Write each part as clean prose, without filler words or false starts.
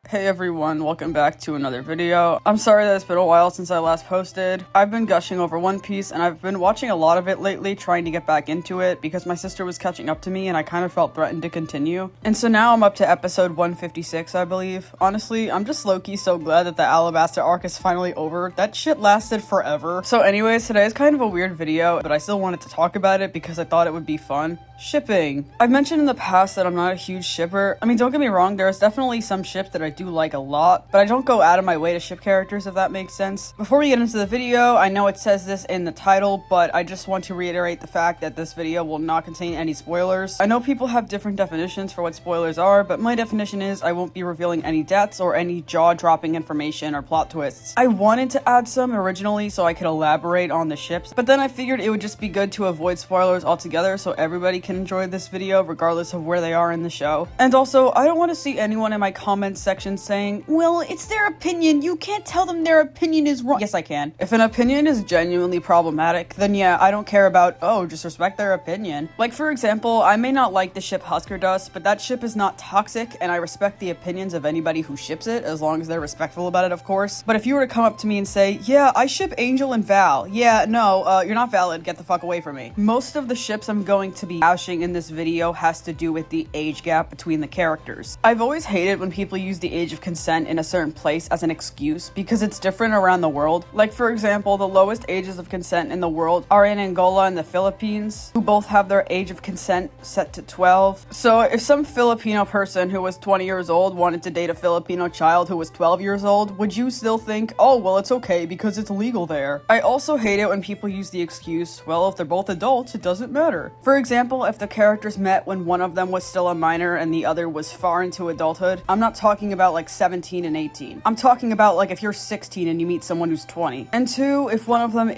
Hey everyone, welcome back to another video. I'm sorry that it's been a while since I last posted. I've been gushing over One Piece and I've been watching a lot of it lately, trying to get back into it because my sister was catching up to me and I kind of felt threatened to continue. And so now I'm up to episode 156, I believe. Honestly, I'm just low-key so glad that the Alabasta arc is finally over. That shit lasted forever. So anyways, today is kind of a weird video, but I still wanted to talk about it because I thought it would be fun. Shipping. I've mentioned in the past that I'm not a huge shipper. I mean, don't get me wrong, there's definitely some ships that I do like a lot, but I don't go out of my way to ship characters, if that makes sense. Before we get into the video, I know it says this in the title, but I just want to reiterate the fact that this video will not contain any spoilers. I know people have different definitions for what spoilers are, but my definition is I won't be revealing any deaths or any jaw-dropping information or plot twists. I wanted to add some originally so I could elaborate on the ships, but then I figured it would just be good to avoid spoilers altogether so everybody can enjoy this video regardless of where they are in the show. And also, I don't want to see anyone in my comments section saying, well, it's their opinion, you can't tell them their opinion is wrong. Yes, I can. If an opinion is genuinely problematic, then yeah, I don't care about, oh, just respect their opinion. Like, for example, I may not like the ship Husker Dust, but that ship is not toxic, and I respect the opinions of anybody who ships it, as long as they're respectful about it, of course. But if you were to come up to me and say, yeah, I ship Angel and Val, yeah, no, you're not valid, get the fuck away from me. Most of the ships I'm going to be bashing in this video has to do with the age gap between the characters. I've always hated when people use the age of consent in a certain place as an excuse because it's different around the world. Like, for example, the lowest ages of consent in the world are in Angola and the Philippines, who both have their age of consent set to 12. So if some Filipino person who was 20 years old wanted to date a Filipino child who was 12 years old, would you still think, oh, well, it's okay because it's legal there? I also hate it when people use the excuse, well, if they're both adults, it doesn't matter. For example, if the characters met when one of them was still a minor and the other was far into adulthood, I'm not talking about like 17 and 18. I'm talking about like if you're 16 and you meet someone who's 20. And two, if one of them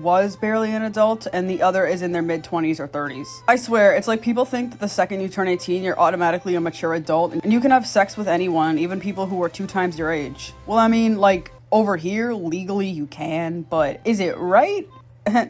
was barely an adult and the other is in their mid-20s or 30s. I swear, it's like people think that the second you turn 18, you're automatically a mature adult and you can have sex with anyone, even people who are 2 times your age. Well, I mean, like, over here, legally you can, but is it right?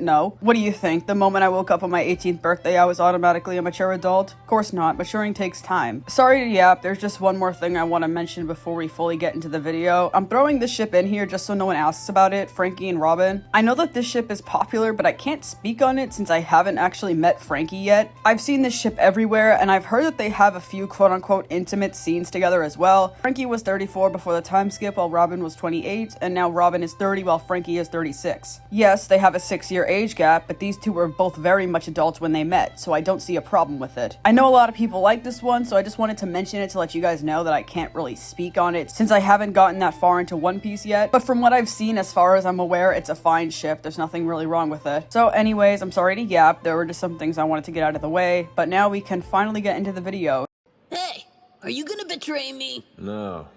No. What do you think? The moment I woke up on my 18th birthday, I was automatically a mature adult? Of course not. Maturing takes time. Sorry to yap, there's just one more thing I want to mention before we fully get into the video. I'm throwing this ship in here just so no one asks about it, Frankie and Robin. I know that this ship is popular, but I can't speak on it since I haven't actually met Frankie yet. I've seen this ship everywhere, and I've heard that they have a few quote-unquote intimate scenes together as well. Frankie was 34 before the time skip while Robin was 28, and now Robin is 30 while Frankie is 36. Yes, they have a 6-year age gap, but these two were both very much adults when they met, so I don't see a problem with it. I know a lot of people like this one, so I just wanted to mention it to let you guys know that I can't really speak on it since I haven't gotten that far into One Piece yet, but from what I've seen, as far as I'm aware, it's a fine ship. There's nothing really wrong with it. So anyways, I'm sorry to yap, there were just some things I wanted to get out of the way, but now we can finally get into the video. Hey, are you gonna betray me? No.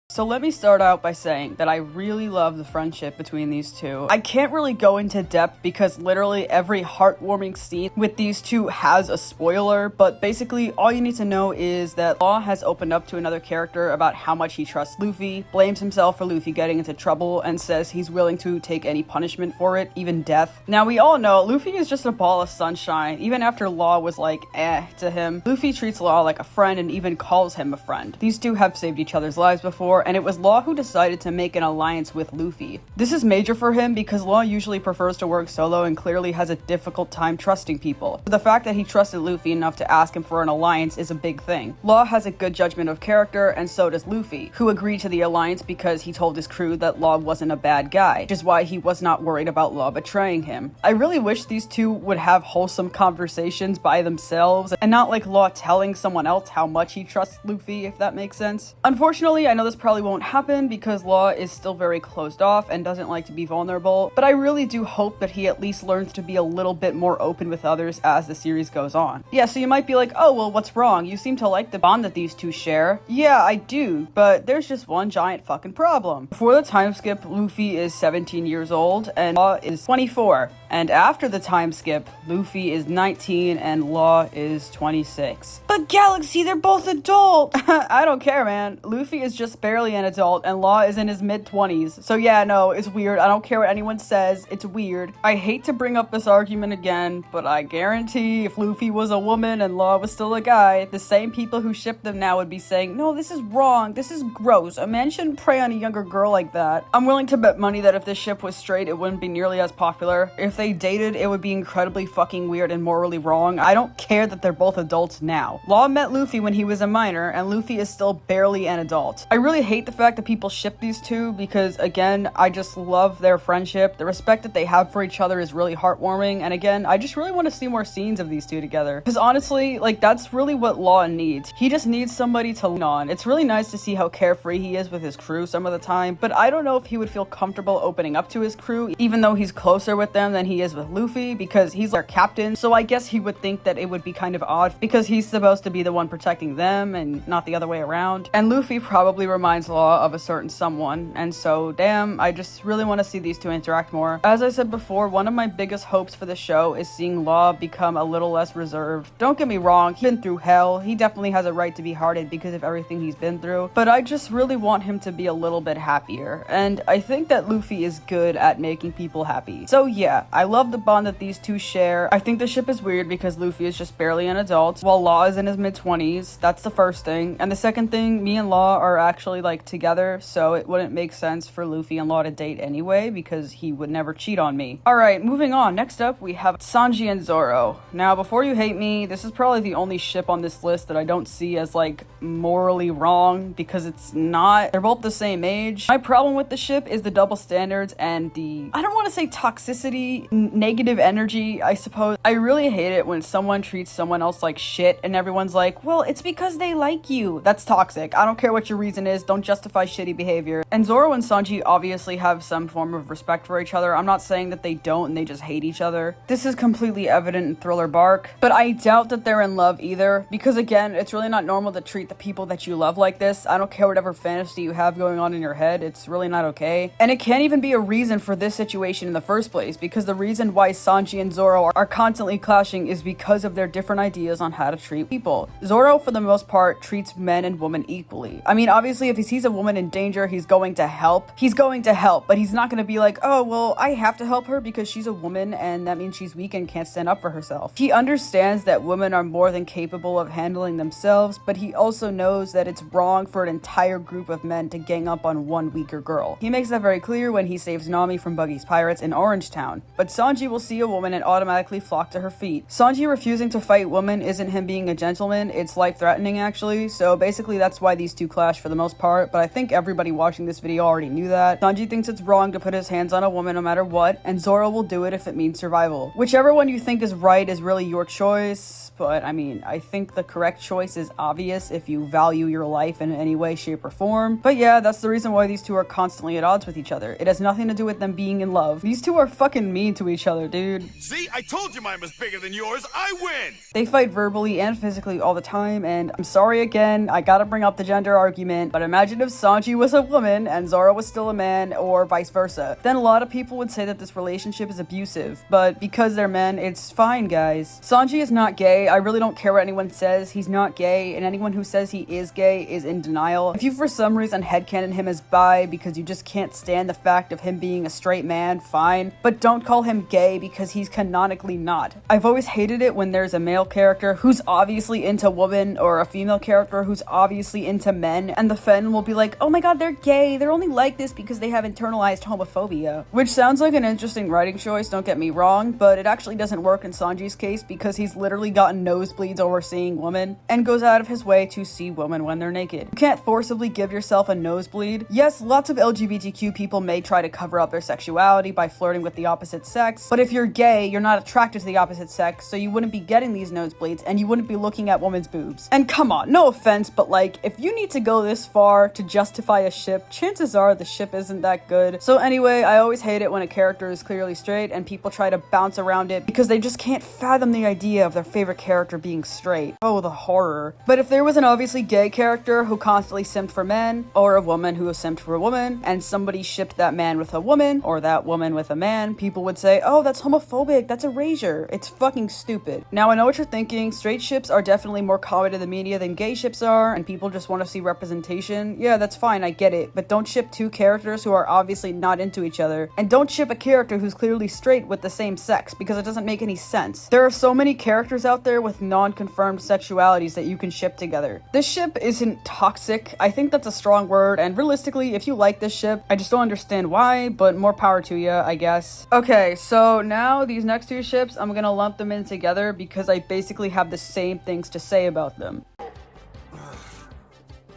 So let me start out by saying that I really love the friendship between these two. I can't really go into depth because literally every heartwarming scene with these two has a spoiler, but basically all you need to know is that Law has opened up to another character about how much he trusts Luffy, blames himself for Luffy getting into trouble, and says he's willing to take any punishment for it, even death. Now we all know Luffy is just a ball of sunshine, even after Law was like, to him. Luffy treats Law like a friend and even calls him a friend. These two have saved each other's lives before, and it was Law who decided to make an alliance with Luffy. This is major for him because Law usually prefers to work solo and clearly has a difficult time trusting people. The fact that he trusted Luffy enough to ask him for an alliance is a big thing. Law has a good judgment of character, and so does Luffy, who agreed to the alliance because he told his crew that Law wasn't a bad guy, which is why he was not worried about Law betraying him. I really wish these two would have wholesome conversations by themselves and not like Law telling someone else how much he trusts Luffy, if that makes sense. Unfortunately, I know this probably won't happen because Law is still very closed off and doesn't like to be vulnerable, but I really do hope that he at least learns to be a little bit more open with others as the series goes on. Yeah, so you might be like, oh, well, what's wrong? You seem to like the bond that these two share. Yeah, I do, but there's just one giant fucking problem. Before the time skip, Luffy is 17 years old and Law is 24. And after the time skip, Luffy is 19 and Law is 26. But Galaxy, they're both adult! I don't care, man. Luffy is just barely an adult and Law is in his mid-20s. So yeah, no, it's weird. I don't care what anyone says. It's weird. I hate to bring up this argument again, but I guarantee if Luffy was a woman and Law was still a guy, the same people who ship them now would be saying, no, this is wrong. This is gross. A man shouldn't prey on a younger girl like that. I'm willing to bet money that if this ship was straight, it wouldn't be nearly as popular. If they dated, it would be incredibly fucking weird and morally wrong. I don't care that they're both adults now. Law met Luffy when he was a minor, and Luffy is still barely an adult. I really hate the fact that people ship these two because, again, I just love their friendship. The respect that they have for each other is really heartwarming, and again, I just really want to see more scenes of these two together. Because honestly, like, that's really what Law needs. He just needs somebody to lean on. It's really nice to see how carefree he is with his crew some of the time, but I don't know if he would feel comfortable opening up to his crew, even though he's closer with them than he is with Luffy, because he's their captain, so I guess he would think that it would be kind of odd because he's supposed to be the one protecting them and not the other way around. And Luffy probably reminds Law of a certain someone, and so damn, I just really want to see these two interact more. As I said before, one of my biggest hopes for the show is seeing Law become a little less reserved. Don't get me wrong, he's been through hell. He definitely has a right to be hearted because of everything he's been through, but I just really want him to be a little bit happier, and I think that Luffy is good at making people happy. So yeah, I love the bond that these two share. I think the ship is weird because Luffy is just barely an adult, while Law is in his mid-20s. That's the first thing. And the second thing, me and Law are actually, like, together, so it wouldn't make sense for Luffy and Law to date anyway, because he would never cheat on me. Alright, moving on. Next up, we have Sanji and Zoro. Now, before you hate me, this is probably the only ship on this list that I don't see as, like, morally wrong, because it's not. They're both the same age. My problem with the ship is the double standards and the, I don't want to say toxicity, negative energy, I suppose. I really hate it when someone treats someone else like shit and everyone's like, well, it's because they like you. That's toxic. I don't care what your reason is. Don't justify shitty behavior. And Zoro and Sanji obviously have some form of respect for each other. I'm not saying that they don't and they just hate each other. This is completely evident in Thriller Bark, but I doubt that they're in love either, because again, it's really not normal to treat the people that you love like this. I don't care whatever fantasy you have going on in your head. It's really not okay. And it can't even be a reason for this situation in the first place, because the reason why Sanji and Zoro are constantly clashing is because of their different ideas on how to treat people. Zoro, for the most part, treats men and women equally. I mean, obviously, if he sees a woman in danger, he's going to help. He's going to help, but he's not going to be like, oh, well, I have to help her because she's a woman and that means she's weak and can't stand up for herself. He understands that women are more than capable of handling themselves, but he also knows that it's wrong for an entire group of men to gang up on one weaker girl. He makes that very clear when he saves Nami from Buggy's pirates in Orange Town. But Sanji will see a woman and automatically flock to her feet. Sanji refusing to fight women isn't him being a gentleman, it's life-threatening actually, so basically that's why these two clash for the most part, but I think everybody watching this video already knew that. Sanji thinks it's wrong to put his hands on a woman no matter what, and Zoro will do it if it means survival. Whichever one you think is right is really your choice, but I mean, I think the correct choice is obvious if you value your life in any way, shape, or form. But yeah, that's the reason why these two are constantly at odds with each other. It has nothing to do with them being in love. These two are fucking mean to each other, dude. See, I told you mine was bigger than yours. I win! They fight verbally and physically all the time, and I'm sorry again, I gotta bring up the gender argument, but imagine if Sanji was a woman and Zoro was still a man, or vice versa. Then a lot of people would say that this relationship is abusive, but because they're men, it's fine, guys. Sanji is not gay. I really don't care what anyone says. He's not gay, and anyone who says he is gay is in denial. If you for some reason headcanon him as bi because you just can't stand the fact of him being a straight man, fine, but don't call him gay because he's canonically not. I've always hated it when there's a male character who's obviously into women or a female character who's obviously into men, and the fan will be like, oh my god, they're gay, they're only like this because they have internalized homophobia. Which sounds like an interesting writing choice, don't get me wrong, but it actually doesn't work in Sanji's case because he's literally gotten nosebleeds over seeing women and goes out of his way to see women when they're naked. You can't forcibly give yourself a nosebleed. Yes, lots of LGBTQ people may try to cover up their sexuality by flirting with the opposite sex, but if you're gay, you're not attracted to the opposite sex, so you wouldn't be getting these nosebleeds and you wouldn't be looking at women's boobs. And come on, no offense, but like, if you need to go this far to justify a ship, chances are the ship isn't that good. So anyway, I always hate it when a character is clearly straight and people try to bounce around it because they just can't fathom the idea of their favorite character being straight. Oh, the horror. But if there was an obviously gay character who constantly simped for men, or a woman who simped for a woman, and somebody shipped that man with a woman, or that woman with a man, people would say, oh, that's homophobic, that's erasure. It's fucking stupid. Now, I know what you're thinking. Straight ships are definitely more common in the media than gay ships are, and people just want to see representation. Yeah, that's fine, I get it. But don't ship two characters who are obviously not into each other, and don't ship a character who's clearly straight with the same sex, because it doesn't make any sense. There are so many characters out there with non-confirmed sexualities that you can ship together. This ship isn't toxic. I think that's a strong word, and realistically, if you like this ship, I just don't understand why, but more power to you, I guess. Okay, so now these next two ships, I'm gonna lump them in together because I basically have the same things to say about them.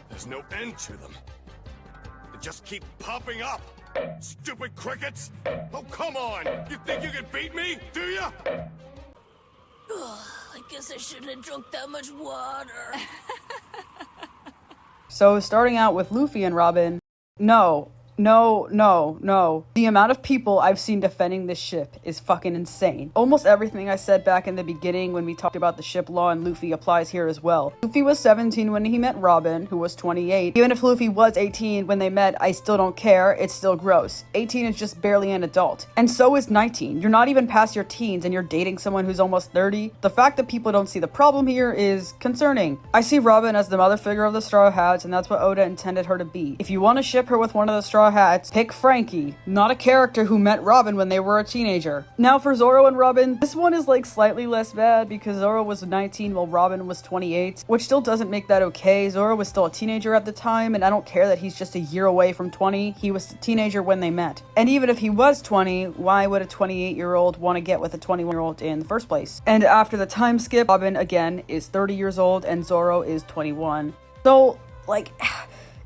There's no end to them. They just keep popping up. Stupid crickets! Oh, come on! You think you can beat me? Do ya? I guess I shouldn't have drunk that much water. So starting out with Luffy and Robin, no. The amount of people I've seen defending this ship is fucking insane. Almost everything I said back in the beginning when we talked about the ship law and Luffy applies here as well. Luffy was 17 when he met Robin, who was 28. Even if Luffy was 18 when they met, I still don't care. It's still gross. 18 is just barely an adult. And so is 19. You're not even past your teens and you're dating someone who's almost 30. The fact that people don't see the problem here is concerning. I see Robin as the mother figure of the Straw Hats, and that's what Oda intended her to be. If you want to ship her with one of the Straw Hats, pick Frankie, not a character who met Robin when they were a teenager. Now for Zoro and Robin, this one is like slightly less bad because Zoro was 19 while Robin was 28, which still doesn't make that okay. Zoro was still a teenager at the time, and I don't care that he's just a year away from 20. He was a teenager when they met. And even if he was 20, why would a 28-year-old want to get with a 21-year-old in the first place? And after the time skip, Robin again is 30 years old and Zoro is 21. So, like,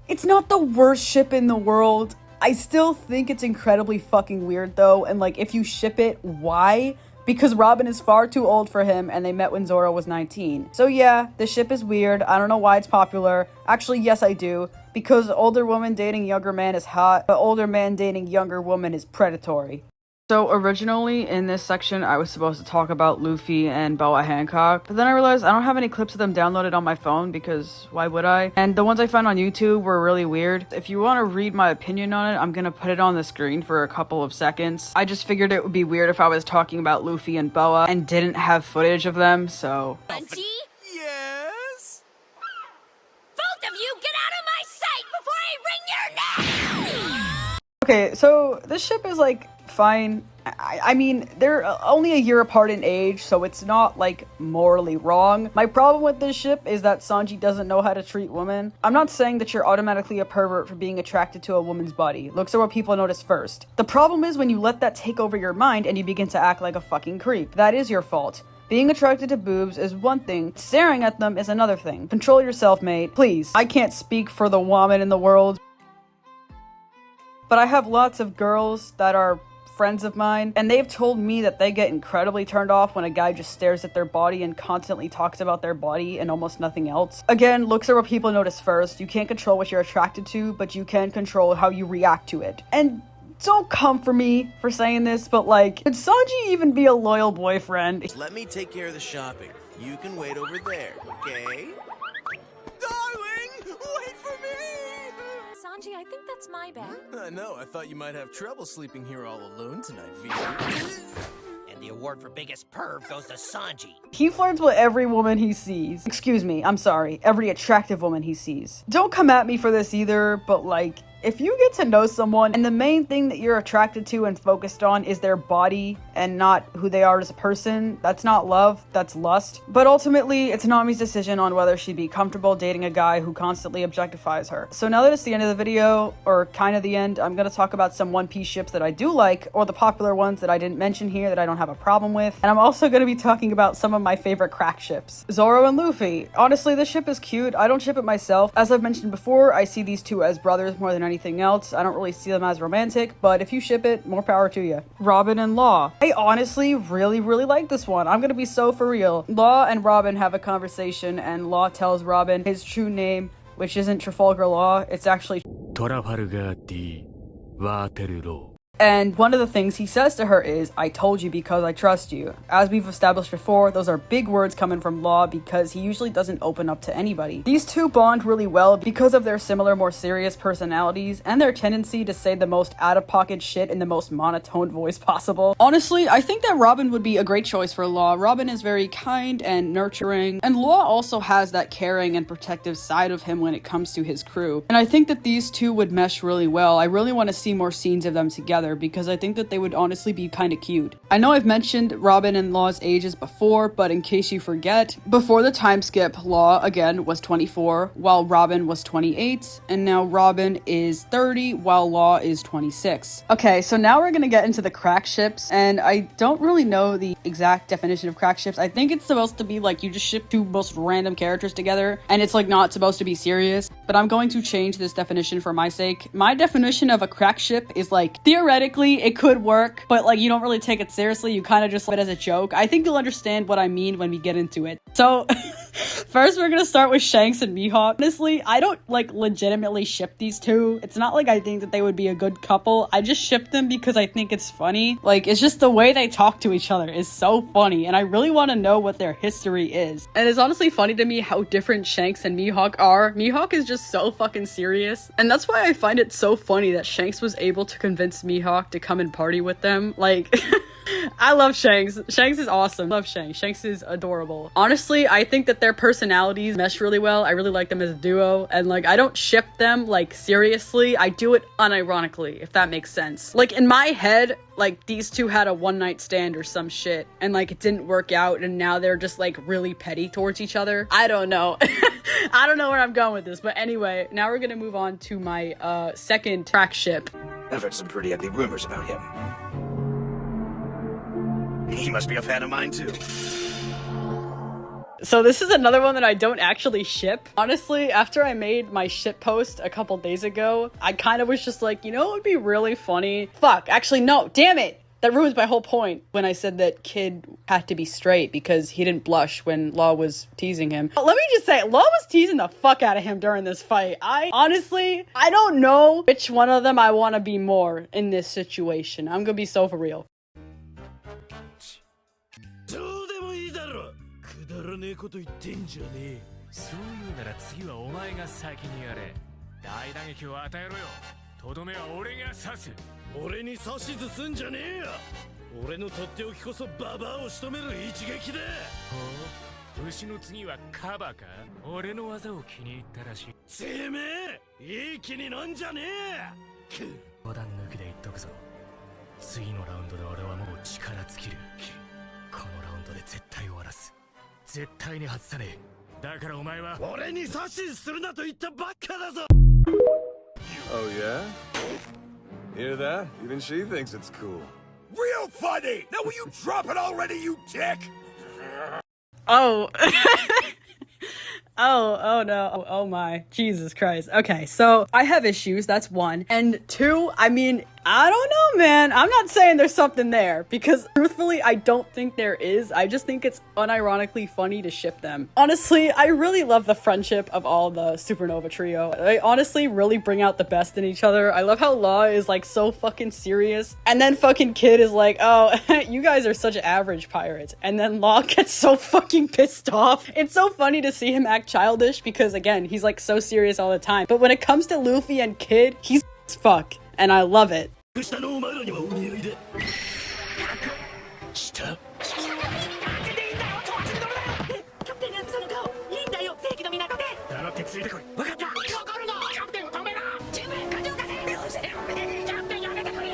it's not the worst ship in the world. I still think it's incredibly fucking weird though, and like if you ship it, why? Because Robin is far too old for him and they met when Zoro was 19. So yeah, the ship is weird. I don't know why it's popular. Actually, yes I do. Because older woman dating younger man is hot, but older man dating younger woman is predatory. So originally in this section, I was supposed to talk about Luffy and Boa Hancock, but then I realized I don't have any clips of them downloaded on my phone because why would I? And the ones I found on YouTube were really weird. If you want to read my opinion on it, I'm gonna put it on the screen for a couple of seconds. I just figured it would be weird if I was talking about Luffy and Boa and didn't have footage of them, so... Sanji? Yes? Both of you get out of my sight before I wring your neck! Okay, so this ship is like fine. I mean, they're only a year apart in age, so it's not like morally wrong. My problem with this ship is that Sanji doesn't know how to treat women. I'm not saying that you're automatically a pervert for being attracted to a woman's body. Looks are what people notice first. The problem is when you let that take over your mind and you begin to act like a fucking creep. That is your fault. Being attracted to boobs is one thing, staring at them is another thing. Control yourself, mate. Please. I can't speak for the woman in the world, but I have lots of girls that are friends of mine, and they've told me that they get incredibly turned off when a guy just stares at their body and constantly talks about their body and almost nothing else. Again, looks are what people notice first. You can't control what you're attracted to, but you can control how you react to it. And don't come for me for saying this, but like, could Sanji even be a loyal boyfriend? Let me take care of the shopping. You can wait over there, okay? Darling, wait for me! Sanji, I think that's my bed. No, I thought you might have trouble sleeping here all alone tonight, Vito. And the award for biggest perv goes to Sanji. He flirts with every woman he sees. Excuse me, I'm sorry. Every attractive woman he sees. Don't come at me for this either, but like, if you get to know someone and the main thing that you're attracted to and focused on is their body and not who they are as a person, that's not love, that's lust. But ultimately, it's Nami's decision on whether she'd be comfortable dating a guy who constantly objectifies her. So now that it's the end of the video, or kind of the end, I'm gonna talk about some One Piece ships that I do like, or the popular ones that I didn't mention here that I don't have a problem with. And I'm also gonna be talking about some of my favorite crack ships. Zoro and Luffy. Honestly, this ship is cute. I don't ship it myself. As I've mentioned before, I see these two as brothers more than anything else. I don't really see them as romantic, but if you ship it, more power to you. Robin and Law. I honestly really like this one. I'm gonna be so for real. Law and Robin have a conversation, and Law tells Robin his true name, which isn't Trafalgar Law, it's actually Trafalgar D. Waterloo. And one of the things he says to her is, "I told you because I trust you." As we've established before, those are big words coming from Law because he usually doesn't open up to anybody. These two bond really well because of their similar, more serious personalities and their tendency to say the most out-of-pocket shit in the most monotone voice possible. Honestly, I think that Robin would be a great choice for Law. Robin is very kind and nurturing, and Law also has that caring and protective side of him when it comes to his crew. And I think that these two would mesh really well. I really want to see more scenes of them together because I think that they would honestly be kind of cute. I know I've mentioned Robin and Law's ages before, but in case you forget, before the time skip, Law, again, was 24, while Robin was 28, and now Robin is 30, while Law is 26. Okay, so now we're gonna get into the crack ships, and I don't really know the exact definition of crack ships. I think it's supposed to be like you just ship two most random characters together, and it's like not supposed to be serious, but I'm going to change this definition for my sake. My definition of a crack ship is like, theoretically, it could work, but like you don't really take it seriously. You kind of just let it as a joke. I think you'll understand what I mean when we get into it. So first we're gonna start with Shanks and Mihawk. Honestly, I don't like legitimately ship these two. It's not like I think that they would be a good couple. I just ship them because I think it's funny. Like, it's just the way they talk to each other is so funny, and I really want to know what their history is. And it's honestly funny to me how different Shanks and Mihawk are. Mihawk is just so fucking serious, and that's why I find it so funny that Shanks was able to convince Mihawk to come and party with them. Like, I love Shanks. Shanks is awesome. Love Shanks. Shanks is adorable. Honestly, I think that their personalities mesh really well. I really like them as a duo, and like, I don't ship them like seriously. I do it unironically, if that makes sense. Like, in my head, like, these two had a one-night stand or some shit, and like it didn't work out, and now they're just like really petty towards each other. I don't know. I don't know where I'm going with this, but anyway, now we're gonna move on to my second crack ship. I've heard some pretty ugly rumors about him. He must be a fan of mine too. So this is another one that I don't actually ship. Honestly, after I made my ship post a couple days ago, I kind of was just like, you know, it would be really funny. Fuck, actually no, damn it! That ruins my whole point when I said that Kid had to be straight because he didn't blush when Law was teasing him. But let me just say, Law was teasing the fuck out of him during this fight. I don't know which one of them I want to be more in this situation. I'm gonna be so for real. どうでもいいだろ。くだらねえこと言ってんじゃねえ。そういうなら次はお前が先にやれ。大打撃を与えろよ。とどめは俺が刺す。俺に指図すんじゃねえよ。俺のとっておきこそババアを仕留める一撃だ。ほう、牛の次はカバか。俺の技を気に入ったらしい。てめえ、いい気になんじゃねえ。冗談抜きで言っとくぞ。次のラウンドで俺はもう力尽きる。このラウンドで絶対終わらす。絶対に外さねえ。だからお前は俺に指図するなと言ったばっかだぞ。Oh, yeah? Hear that? Even she thinks it's cool. Real funny! Now will you drop it already, you dick? Oh. Oh no. Oh my. Jesus Christ. Okay, so I have issues, that's one. And two, I mean, I don't know, man. I'm not saying there's something there because truthfully, I don't think there is. I just think it's unironically funny to ship them. Honestly, I really love the friendship of all the Supernova Trio. They honestly really bring out the best in each other. I love how Law is like so fucking serious, and then fucking Kid is like, oh, you guys are such average pirates. And then Law gets so fucking pissed off. It's so funny to see him act childish because again, he's like so serious all the time. But when it comes to Luffy and Kid, he's as fuck. And I love it. 下のお前らにはお似合いで。下。キャプテンがその顔いいんだよ正規の港で。黙ってついてこい。分かった。わかるの。キャプテンを止めな。チームへ風を貸せ。よせ。キャプテンやめてくれ。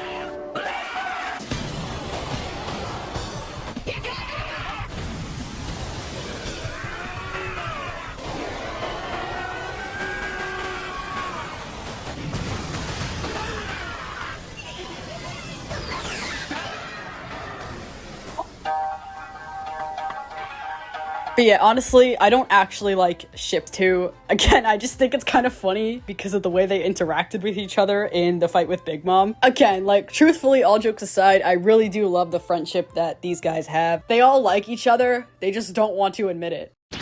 But yeah, honestly, I don't actually like ship two. Again, I just think it's kind of funny because of the way they interacted with each other in the fight with Big Mom. Again, like, truthfully, all jokes aside, I really do love the friendship that these guys have. They all like each other, they just don't want to admit it. You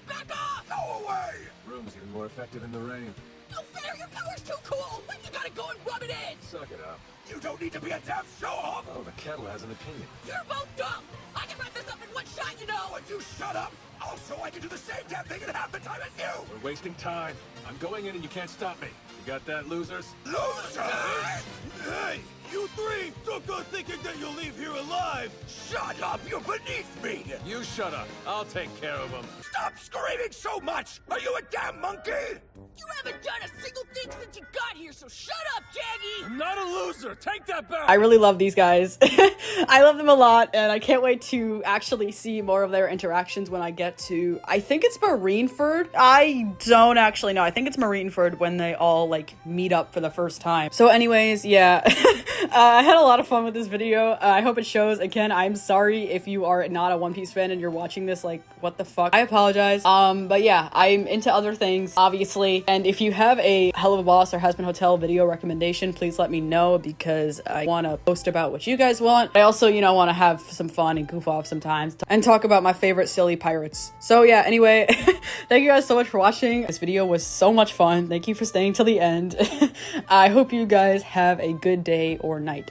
back off! Go away! Room's even more effective in the rain. No fair, your power's too cool! When you gotta go and rub it in! Suck it up. You don't need to be a damn show-off! Oh, the kettle has an opinion. You're both dumb! I can wrap this up in one shot, you know! Would you shut up? Also, I can do the same damn thing in half the time as you! We're wasting time. I'm going in and you can't stop me. You got that, losers? Losers! Hey, you three! Don't go thinking that you'll leave here alive! Shut up! You're beneath me! You shut up. I'll take care of them. Stop screaming so much! Are you a damn monkey? You haven't done a single thing since you got here, so shut up, Jaggy! I'm not a loser. Take that back. I really love these guys. I love them a lot, and I can't wait to actually see more of their interactions when I get to, I think it's Marineford. I don't actually know. I think it's Marineford when they all like meet up for the first time. So anyways, yeah, I had a lot of fun with this video. I hope it shows. Again, I'm sorry if you are not a One Piece fan and you're watching this, like, what the fuck? I apologize. But yeah, I'm into other things, obviously. And if you have a Hell of a Boss or Has Been Hotel video recommendation, please let me know because I want to post about what you guys want. I also, you know, want to have some fun and goof off sometimes and talk about my favorite silly pirates. So yeah, anyway, thank you guys so much for watching. This video was so much fun. Thank you for staying till the end. I hope you guys have a good day or night.